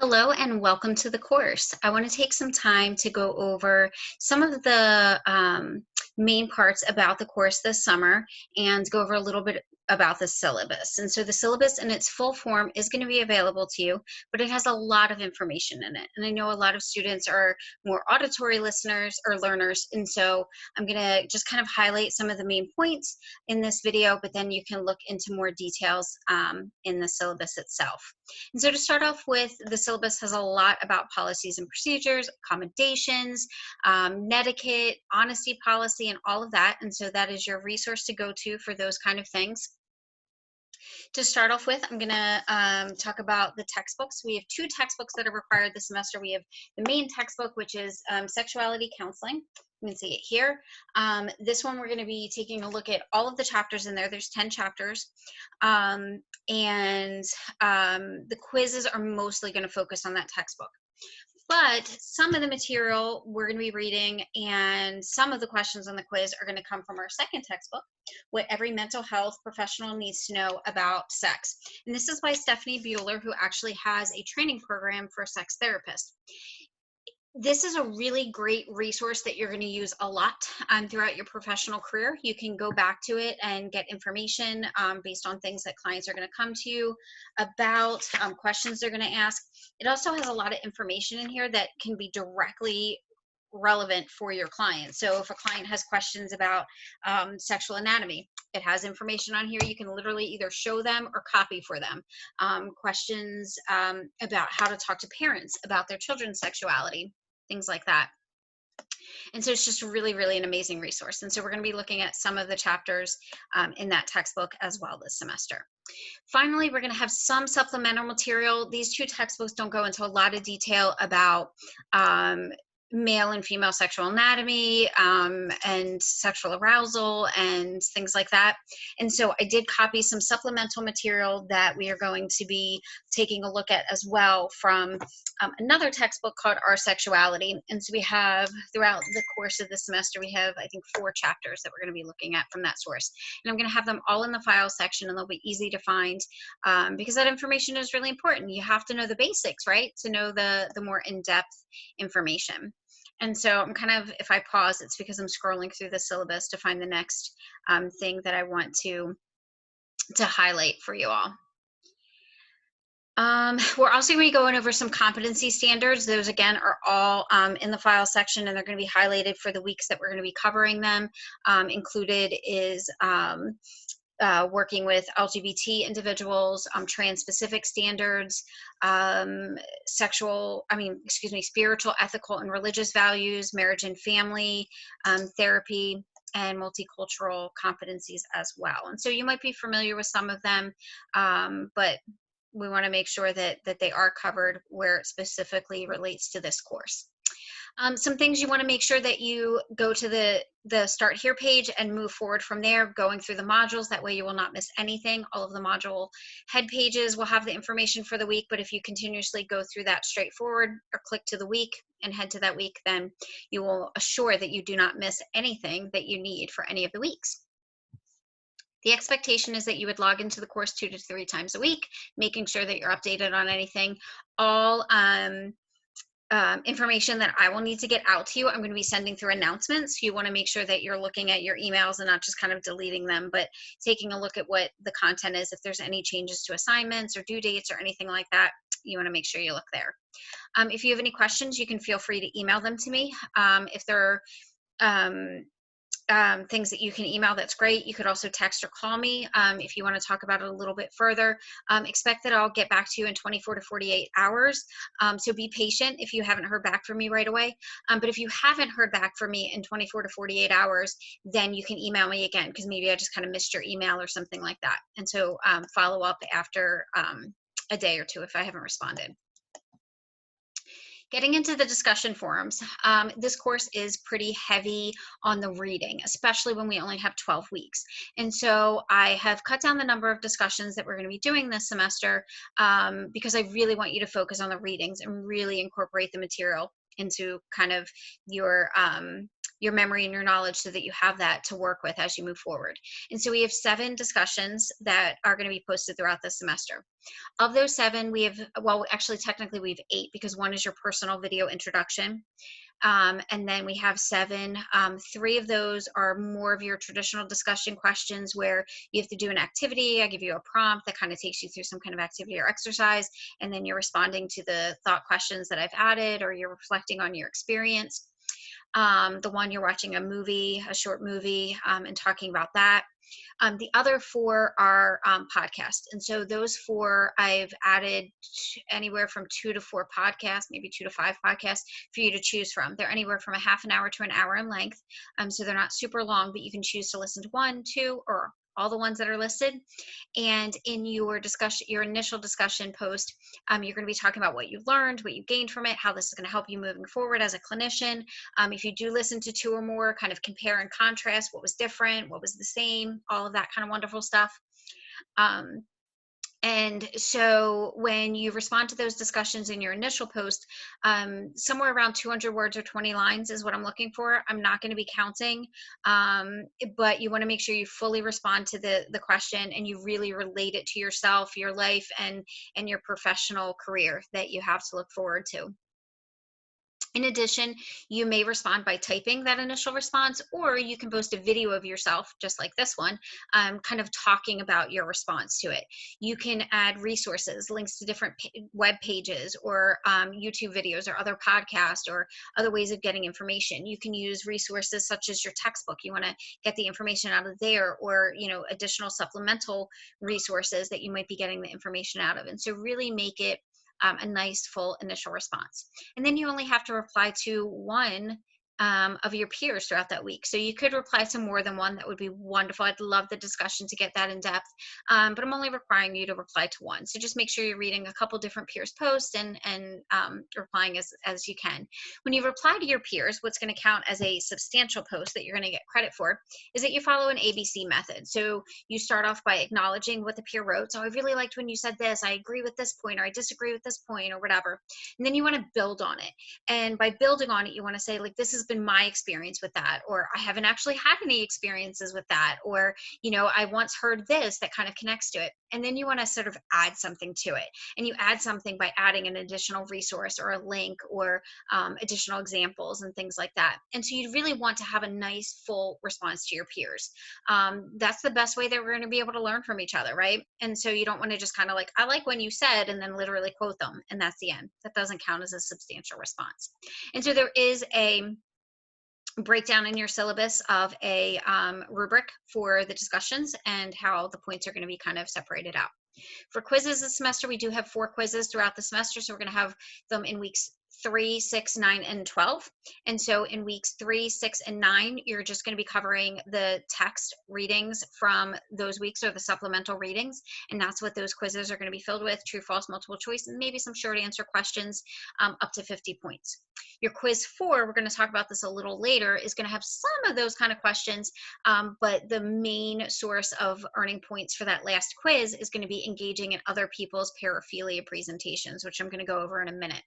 Hello and welcome to the course. I want to take some time to go over some of the main parts about the course this summer and go over a little bit about the syllabus. And so the syllabus in its full form is going to be available to you, but it has a lot of information in it. And I know a lot of students are more auditory listeners or learners, and so I'm going to just kind of highlight some of the main points in this video, but then you can look into more details in the syllabus itself. And so to start off with, the syllabus has a lot about policies and procedures, accommodations, netiquette, honesty policy, and all of that. And so that is your resource to go to for those kind of things. To start off with, I'm going to talk about the textbooks. We have two textbooks that are required this semester. We have the main textbook, which is Sexuality Counseling. You can see it here. This one, we're going to be taking a look at all of the chapters in there. There's 10 chapters. And the quizzes are mostly going to focus on that textbook. But some of the material we're going to be reading and some of the questions on the quiz are going to come from our second textbook, What Every Mental Health Professional Needs to Know About Sex. And this is by Stephanie Bueller, who actually has a training program for sex therapists. This is a really great resource that you're going to use a lot throughout your professional career. You can go back to it and get information based on things that clients are going to come to you about, questions they're going to ask. It also has a lot of information in here that can be directly relevant for your client. So if a client has questions about sexual anatomy, it has information on here you can literally either show them or copy for them. Questions about how to talk to parents about their children's sexuality, things like that. And so it's just really, really an amazing resource. And so we're going to be looking at some of the chapters in that textbook as well this semester. Finally, we're going to have some supplemental material. These two textbooks don't go into a lot of detail about male and female sexual anatomy and sexual arousal and things like that. And so I did copy some supplemental material that we are going to be taking a look at as well from another textbook called Our Sexuality. And so we have, throughout the course of the semester, we have, I think, 4 chapters that we're going to be looking at from that source. And I'm going to have them all in the file section, and they'll be easy to find because that information is really important. You have to know the basics, right, to know the more in-depth information. And so I'm kind of, if I pause, it's because I'm scrolling through the syllabus to find the next thing that I want to highlight for you all. We're also going to be going over some competency standards. Those, again, are all in the file section, and they're going to be highlighted for the weeks that we're going to be covering them. Included is working with LGBT individuals, trans-specific standards, spiritual, ethical, and religious values, marriage and family, therapy, and multicultural competencies as well. And so you might be familiar with some of them, but we want to make sure that they are covered where it specifically relates to this course. Some things you want to make sure that you go to the Start Here page and move forward from there, going through the modules. That way you will not miss anything. All of the module head pages will have the information for the week, but if you continuously go through that straightforward or click to the week and head to that week, then you will assure that you do not miss anything that you need for any of the weeks. The expectation is that you would log into the course 2 to 3 times a week, making sure that you're updated on anything. All information that I will need to get out to you, I'm going to be sending through announcements. You want to make sure that you're looking at your emails and not just kind of deleting them, but taking a look at what the content is. If there's any changes to assignments or due dates or anything like that, you want to make sure you look there. If you have any questions, you can feel free to email them to me. If there are things that you can email, that's great. You could also text or call me if you want to talk about it a little bit further. Expect that I'll get back to you in 24 to 48 hours. So be patient if you haven't heard back from me right away. But if you haven't heard back from me in 24 to 48 hours, then you can email me again, because maybe I just kind of missed your email or something like that. And so follow up after a day or 2 if I haven't responded. Getting into the discussion forums, this course is pretty heavy on the reading, especially when we only have 12 weeks. And so I have cut down the number of discussions that we're going to be doing this semester because I really want you to focus on the readings and really incorporate the material into kind of your memory and your knowledge so that you have that to work with as you move forward. And so we have 7 discussions that are going to be posted throughout the semester. Of those 7, we have, well, actually, technically we have 8 because one is your personal video introduction. And then we have 7. 3 of those are more of your traditional discussion questions where you have to do an activity. I give you a prompt that kind of takes you through some kind of activity or exercise, and then you're responding to the thought questions that I've added, or you're reflecting on your experience. The one you're watching a movie, a short movie, and talking about that. The other 4 are podcasts. And so those 4, I've added anywhere from 2 to 4 podcasts, maybe 2 to 5 podcasts for you to choose from. They're anywhere from a half an hour to an hour in length. So they're not super long, but you can choose to listen to 1, 2, or all the ones that are listed. And in your discussion, your initial discussion post, you're going to be talking about what you learned, what you gained from it, how this is going to help you moving forward as a clinician. If you do listen to 2 or more, kind of compare and contrast what was different, what was the same, all of that kind of wonderful stuff. And so when you respond to those discussions in your initial post, somewhere around 200 words or 20 lines is what I'm looking for. I'm not going to be counting, but you want to make sure you fully respond to the question and you really relate it to yourself, your life, and your professional career that you have to look forward to. In addition, you may respond by typing that initial response, or you can post a video of yourself, just like this one, kind of talking about your response to it. You can add resources, links to different web pages, or YouTube videos, or other podcasts, or other ways of getting information. You can use resources such as your textbook. You want to get the information out of there, or additional supplemental resources that you might be getting the information out of. And so really make it a nice full initial response. And then you only have to reply to 1 of your peers throughout that week. So you could reply to more than 1. That would be wonderful. I'd love the discussion to get that in depth, but I'm only requiring you to reply to 1. So just make sure you're reading a couple different peers' posts and replying as you can. When you reply to your peers, what's going to count as a substantial post that you're going to get credit for is that you follow an ABC method. So you start off by acknowledging what the peer wrote. So I really liked when you said this. I agree with this point, or I disagree with this point, or whatever. And then you want to build on it. And by building on it, you want to say, like, this has been my experience with that, or I haven't actually had any experiences with that, or I once heard this that kind of connects to it. And then you want to sort of add something to it, and you add something by adding an additional resource or a link, or additional examples and things like that. And so you really want to have a nice full response to your peers. That's the best way that we're going to be able to learn from each other, right? And so you don't want to just kind of like, I like when you said, and then literally quote them, and that's the end. That doesn't count as a substantial response. And so there is a breakdown in your syllabus of a rubric for the discussions and how the points are going to be kind of separated out. For quizzes this semester, we do have 4 quizzes throughout the semester, so we're going to have them in weeks 3, 6, 9, and 12. And so in weeks 3, 6, and 9, you're just going to be covering the text readings from those weeks, or the supplemental readings. And that's what those quizzes are going to be filled with: true, false, multiple choice, and maybe some short answer questions, up to 50 points. Your quiz 4, we're going to talk about this a little later, is going to have some of those kind of questions, but the main source of earning points for that last quiz is going to be engaging in other people's paraphilia presentations, which I'm going to go over in a minute.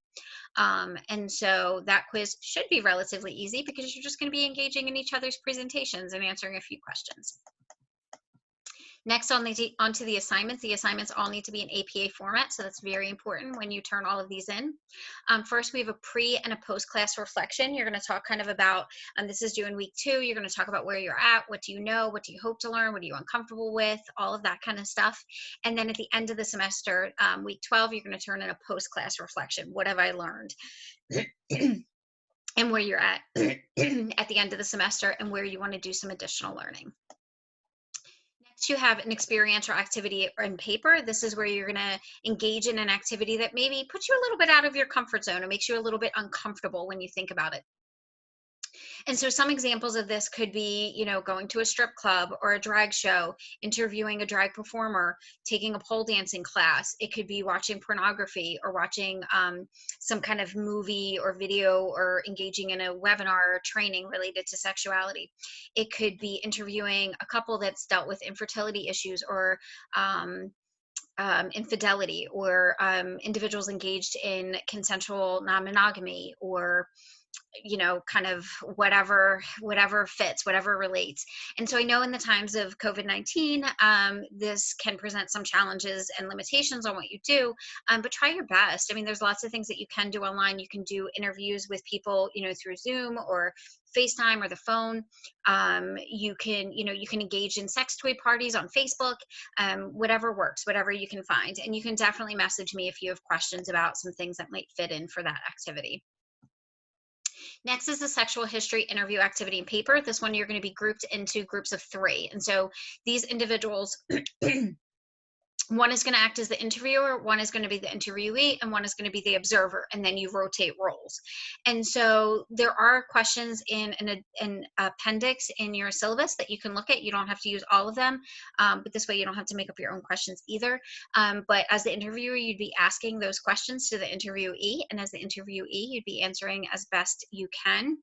And so that quiz should be relatively easy because you're just going to be engaging in each other's presentations and answering a few questions. Next, onto the assignments. The assignments all need to be in APA format, so that's very important when you turn all of these in. First, we have a pre and a post-class reflection. You're going to talk kind of about, this is due in week 2, you're going to talk about where you're at, what do you know, what do you hope to learn, what are you uncomfortable with, all of that kind of stuff. And then at the end of the semester, week 12, you're going to turn in a post-class reflection. What have I learned? And where you're at at the end of the semester, and where you want to do some additional learning. You have an experiential activity in paper. This is where you're going to engage in an activity that maybe puts you a little bit out of your comfort zone or makes you a little bit uncomfortable when you think about it. And so some examples of this could be, going to a strip club or a drag show, interviewing a drag performer, taking a pole dancing class. It could be watching pornography, or watching some kind of movie or video, or engaging in a webinar or training related to sexuality. It could be interviewing a couple that's dealt with infertility issues, or infidelity, or individuals engaged in consensual non-monogamy, or kind of whatever fits, whatever relates. And so I know in the times of COVID-19, this can present some challenges and limitations on what you do, but try your best. I mean, there's lots of things that you can do online. You can do interviews with people, through Zoom or FaceTime or the phone. You can engage in sex toy parties on Facebook, whatever works, whatever you can find. And you can definitely message me if you have questions about some things that might fit in for that activity. Next is the sexual history interview activity and paper. This one you're going to be grouped into groups of 3. And so these individuals, one is going to act as the interviewer, one is going to be the interviewee, and one is going to be the observer, and then you rotate roles. And so there are questions in an appendix in your syllabus that you can look at. You don't have to use all of them, but this way you don't have to make up your own questions either. But as the interviewer, you'd be asking those questions to the interviewee, and as the interviewee, you'd be answering as best you can.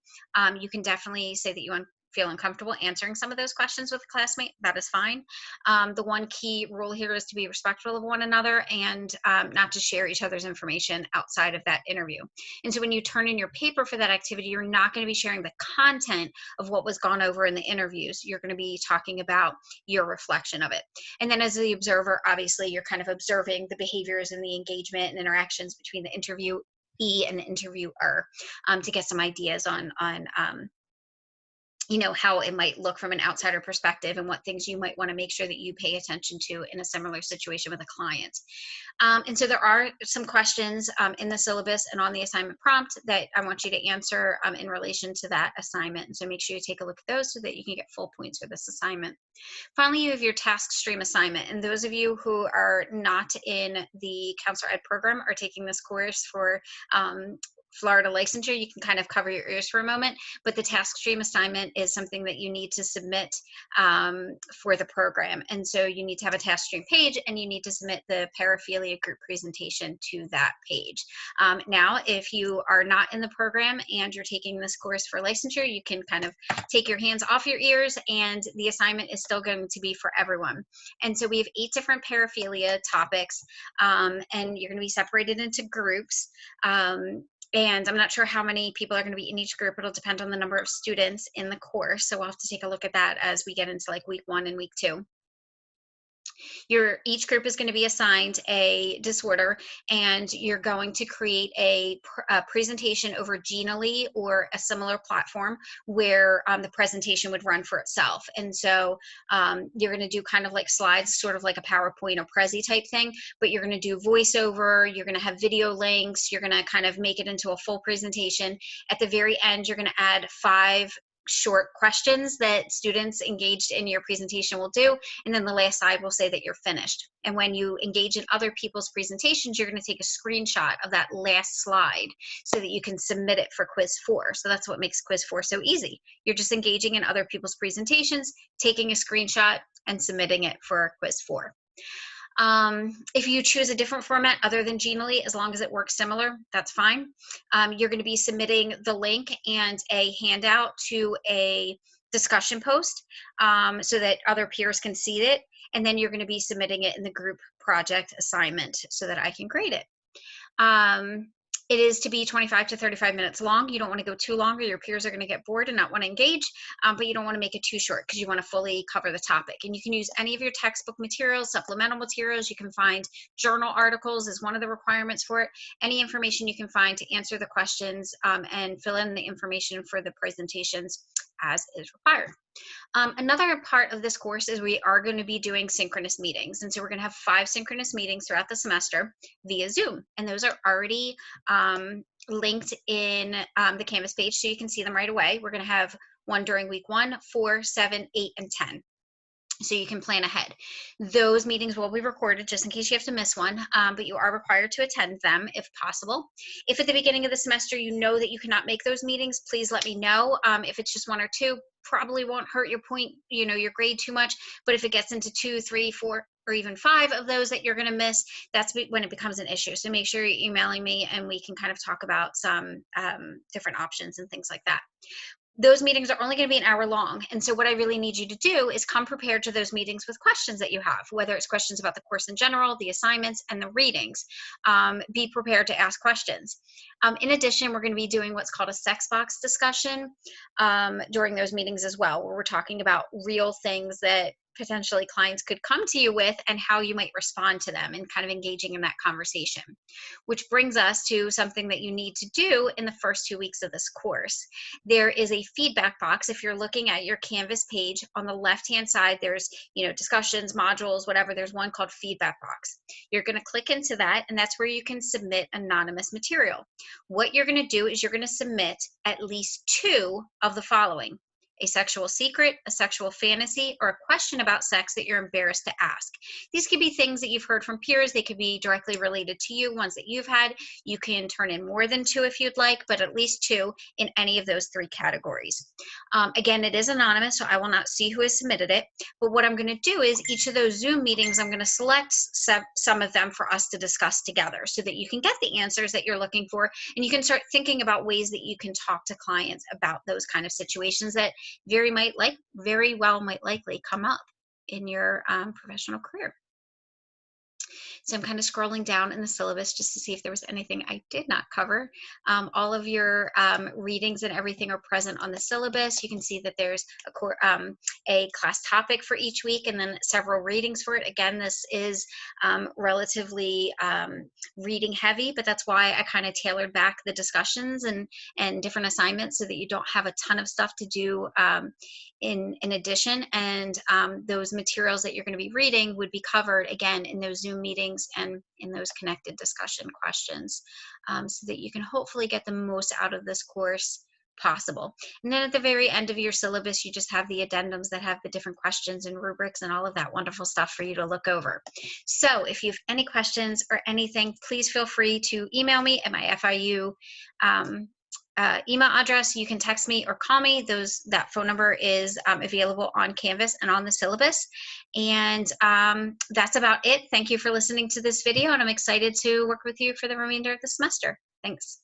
You can definitely say that you feel uncomfortable answering some of those questions with a classmate. That is fine. The one key rule here is to be respectful of one another, and not to share each other's information outside of that interview. And so when you turn in your paper for that activity, you're not going to be sharing the content of what was gone over in the interviews. You're going to be talking about your reflection of it. And then as the observer, obviously you're kind of observing the behaviors and the engagement and interactions between the interviewee and the interviewer, to get some ideas on how it might look from an outsider perspective, and what things you might want to make sure that you pay attention to in a similar situation with a client. And so there are some questions in the syllabus and on the assignment prompt that I want you to answer in relation to that assignment. And so make sure you take a look at those so that you can get full points for this assignment. Finally, you have your task stream assignment. And those of you who are not in the Counselor Ed program are taking this course for Florida licensure, you can kind of cover your ears for a moment, but the task stream assignment is something that you need to submit for the program. And so you need to have a task stream page, and you need to submit the paraphilia group presentation to that page. Now, if you are not in the program and you're taking this course for licensure, you can kind of take your hands off your ears, and the assignment is still going to be for everyone. And so we have 8 different paraphilia topics, and you're going to be separated into groups. And I'm not sure how many people are going to be in each group. It'll depend on the number of students in the course. So we'll have to take a look at that as we get into like week 1 and week 2. Each group is going to be assigned a disorder, and you're going to create a presentation over Genially or a similar platform where the presentation would run for itself. And so you're going to do kind of like slides, sort of like a PowerPoint or Prezi type thing, but you're going to do voiceover, you're going to have video links, you're going to kind of make it into a full presentation. At the very end, you're going to add 5 short questions that students engaged in your presentation will do, and then the last slide will say that you're finished. And when you engage in other people's presentations, you're going to take a screenshot of that last slide so that you can submit it for quiz 4. So that's what makes quiz 4 so easy. You're just engaging in other people's presentations, taking a screenshot, and submitting it for quiz 4. If you choose a different format other than Genially, as long as it works similar, that's fine. You're going to be submitting the link and a handout to a discussion post so that other peers can see it. And then you're going to be submitting it in the group project assignment so that I can grade it. It is to be 25 to 35 minutes long. You don't want to go too long or your peers are going to get bored and not want to engage, but you don't want to make it too short because you want to fully cover the topic. And you can use any of your textbook materials, supplemental materials. You can find journal articles as one of the requirements for it. Any information you can find to answer the questions and fill in the information for the presentations as is required. Another part of this course is we are going to be doing synchronous meetings. And so we're going to have 5 synchronous meetings throughout the semester via Zoom. And those are already linked in the Canvas page, so you can see them right away. We're going to have one during week 1, 4, 7, 8, and 10. So you can plan ahead. Those meetings will be recorded just in case you have to miss one, but you are required to attend them if possible. If at the beginning of the semester you know that you cannot make those meetings, please let me know. If it's just 1 or 2, probably won't hurt your point, your grade too much. But if it gets into 2, 3, 4, or even 5 of those that you're going to miss, that's when it becomes an issue. So make sure you're emailing me and we can kind of talk about some different options and things like that. those meetings are only going to be an hour long. And so what I really need you to do is come prepared to those meetings with questions that you have, whether it's questions about the course in general, the assignments, and the readings. Be prepared to ask questions. In addition, we're going to be doing what's called a sex box discussion during those meetings as well, where we're talking about real things that potentially clients could come to you with and how you might respond to them, and kind of engaging in that conversation. Which brings us to something that you need to do in the first 2 weeks of this course. There is a feedback box. If you're looking at your Canvas page, on the left-hand side, there's, discussions, modules, whatever. There's one called feedback box. You're going to click into that, and that's where you can submit anonymous material. What you're going to do is you're going to submit at least 2 of the following: a sexual secret, a sexual fantasy, or a question about sex that you're embarrassed to ask. These could be things that you've heard from peers. They could be directly related to you, ones that you've had. You can turn in more than 2 if you'd like, but at least 2 in any of those 3 categories. Again, it is anonymous, so I will not see who has submitted it. But what I'm going to do is each of those Zoom meetings, I'm going to select some of them for us to discuss together so that you can get the answers that you're looking for, and you can start thinking about ways that you can talk to clients about those kind of situations that very well might likely come up in your professional career. So I'm kind of scrolling down in the syllabus just to see if there was anything I did not cover. All of your readings and everything are present on the syllabus. You can see that there's a class topic for each week and then several readings for it. Again, this is relatively reading heavy, but that's why I kind of tailored back the discussions and different assignments so that you don't have a ton of stuff to do in addition. And those materials that you're going to be reading would be covered again in those Zoom meetings and in those connected discussion questions, so that you can hopefully get the most out of this course possible. And then at the very end of your syllabus, you just have the addendums that have the different questions and rubrics and all of that wonderful stuff for you to look over. So if you have any questions or anything, please feel free to email me at my FIU email address. You can text me or call me. That phone number is available on Canvas and on the syllabus. And that's about it. Thank you for listening to this video, and I'm excited to work with you for the remainder of the semester. Thanks.